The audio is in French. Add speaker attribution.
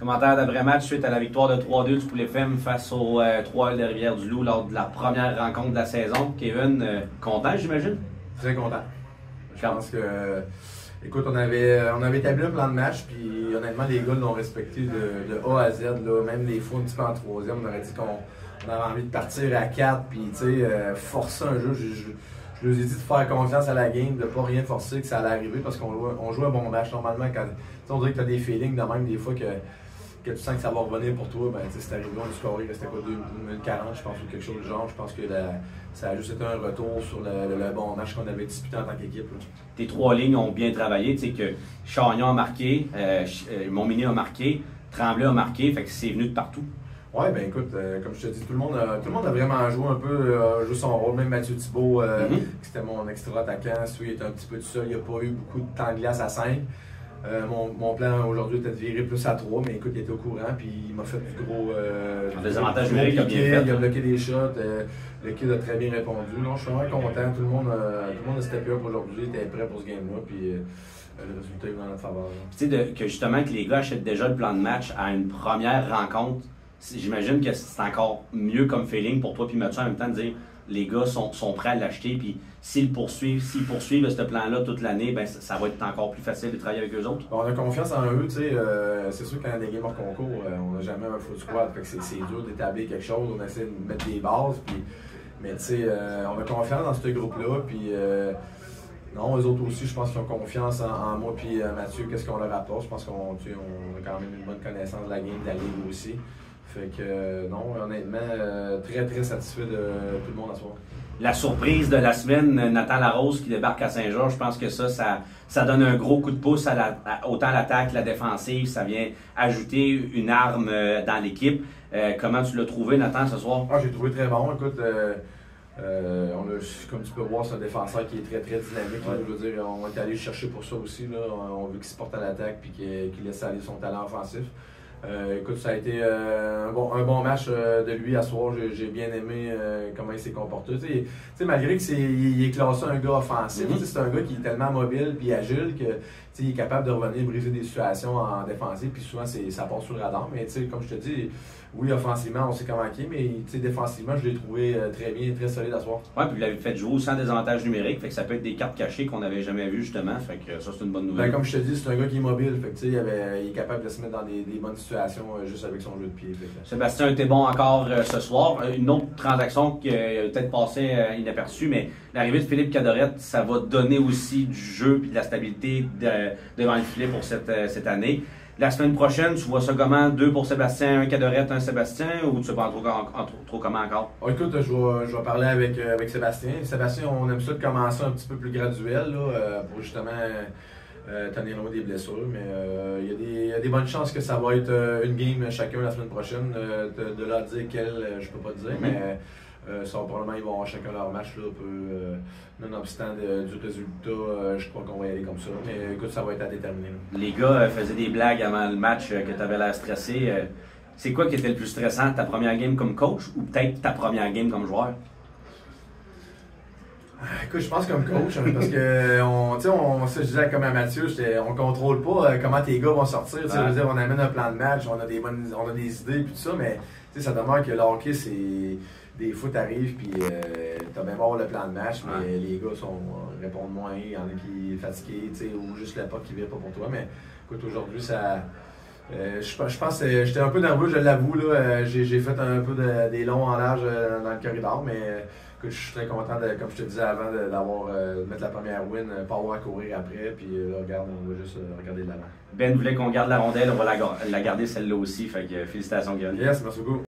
Speaker 1: Commentaire d'après-match suite à la victoire de 3-2 du Poulet FM face aux 3 de Rivière-du-Loup lors de la première rencontre de la saison. Kevin, content, j'imagine?
Speaker 2: Très content. Je pense que, écoute, on avait établi un plan de match, puis honnêtement, les gars l'ont respecté de A à Z. Là, même des fois, un petit peu en troisième, on aurait dit qu'on avait envie de partir à 4, puis tu sais, forcer un jeu. Je leur ai dit de faire confiance à la game, de ne pas rien forcer, que ça allait arriver, parce qu'on joue un bon match. Normalement, quand on dirait que tu as des feelings de même, des fois que tu sens que ça va revenir pour toi, ben, c'est arrivé, on a scoré, il restait quoi, 2 minutes 40, je pense, ou quelque chose du genre. Je pense que ça a juste été un retour sur le bon match qu'on avait disputé en tant qu'équipe.
Speaker 1: Tes 3 lignes ont bien travaillé, tu sais que Chagnon a marqué, Montmini a marqué, Tremblay a marqué, fait que c'est venu de partout.
Speaker 2: Oui, ben écoute, comme je te dis, tout le monde a vraiment joué un peu, joué son rôle. Même Mathieu Thibault, qui c'était mon extra attaquant, il était un petit peu tout seul, il n'y a pas eu beaucoup de temps de glace à 5. Mon plan aujourd'hui était de virer plus à 3, mais écoute, il était au courant, puis il m'a fait du gros.
Speaker 1: En désavantage numérique,
Speaker 2: il a bloqué des shots, le kid a très bien répondu. Non, je suis vraiment content, tout le monde a steppé up aujourd'hui, était prêt pour ce game-là, puis le résultat est dans notre faveur.
Speaker 1: Tu sais, que justement, que les gars achètent déjà le plan de match à une première rencontre, j'imagine que c'est encore mieux comme feeling pour toi puis Mathieu en même temps de dire les gars sont prêts à l'acheter, puis s'ils poursuivent ce plan-là toute l'année, ben ça va être encore plus facile de travailler avec eux autres.
Speaker 2: On a confiance en eux, tu sais. C'est sûr qu'en des games hors concours, on n'a jamais un full squad, fait que c'est dur d'établir quelque chose, on essaie de mettre des bases, mais tu sais, on a confiance dans ce groupe-là, puis non, eux autres aussi, je pense qu'ils ont confiance en moi puis Mathieu, qu'est-ce qu'on leur apporte. Je pense qu'on a quand même une bonne connaissance de la game, de la ligue aussi. Fait que non, honnêtement, très très satisfait de tout le monde à ce soir.
Speaker 1: La surprise de la semaine, Nathan Larose qui débarque à Saint-Georges, je pense que ça donne un gros coup de pouce autant à l'attaque que la défensive. Ça vient ajouter une arme dans l'équipe. Comment tu l'as trouvé, Nathan, ce soir?
Speaker 2: J'ai trouvé très bon. Écoute, comme tu peux voir, c'est un défenseur qui est très très dynamique. Ouais. Je veux dire, on est allé le chercher pour ça aussi. Là. On veut qu'il se porte à l'attaque et qu'il laisse aller son talent offensif. Écoute, ça a été un bon match de lui à soir. J'ai bien aimé comment il s'est comporté. Tu sais, malgré qu'il est classé un gars offensif, c'est un gars qui est tellement mobile et agile que il est capable de revenir briser des situations en défensive. Puis souvent, ça passe sous le radar. Mais comme je te dis, oui, offensivement, on s'est convaincu, mais défensivement, je l'ai trouvé très bien, très solide à soir.
Speaker 1: Oui, puis vous l'avez fait jouer sans désavantage numérique, fait que ça peut être des cartes cachées qu'on n'avait jamais vues justement, fait que ça c'est une bonne nouvelle.
Speaker 2: Ben, comme je te dis, c'est un gars qui est mobile, fait que il est capable de se mettre dans des bonnes situations juste avec son jeu de pied.
Speaker 1: Sébastien était bon encore ce soir. Une autre transaction qui a peut-être passé inaperçue, mais l'arrivée de Philippe Cadorette, ça va donner aussi du jeu et de la stabilité devant le filet pour cette année. La semaine prochaine, tu vois ça comment? 2 pour Sébastien, un Cadorette, un Sébastien, ou tu ne sais pas trop comment encore?
Speaker 2: Écoute, je vais parler avec Sébastien. Sébastien, on aime ça de commencer un petit peu plus graduel là, pour justement tenir loin des blessures. Mais il y a des bonnes chances que ça va être une game chacun la semaine prochaine. De là à dire quelle, je peux pas te dire, mais probablement ils vont avoir chacun leur match là, nonobstant du résultat, je crois qu'on va y aller comme ça. Mais écoute, ça va être à déterminer. Là.
Speaker 1: Les gars faisaient des blagues avant le match que tu avais l'air stressé. C'est quoi qui était le plus stressant, ta première game comme coach ou peut-être ta première game comme joueur?
Speaker 2: Écoute, je pense comme coach, parce que je disais comme à Mathieu, on contrôle pas comment tes gars vont sortir. Je veux dire, on amène un plan de match, on a des idées et tout ça, mais ça demeure que le hockey, c'est. Des fois, tu arrives puis t'as bien voir le plan de match, mais les gars répondent moins, il y en a qui sont fatigués, ou juste la POC qui ne vient pas pour toi. Mais écoute, aujourd'hui, ça. Je pense que j'étais un peu nerveux, je l'avoue. J'ai fait un peu des longs en large dans le corridor, mais écoute, je suis très content, comme je te disais avant, de mettre la première win, pas avoir à courir après. Puis là, regarde, on va juste regarder de l'avant.
Speaker 1: Ben voulait qu'on garde la rondelle, on va la garder celle-là aussi. Fait que félicitations, Guillaume.
Speaker 2: Yes, merci beaucoup.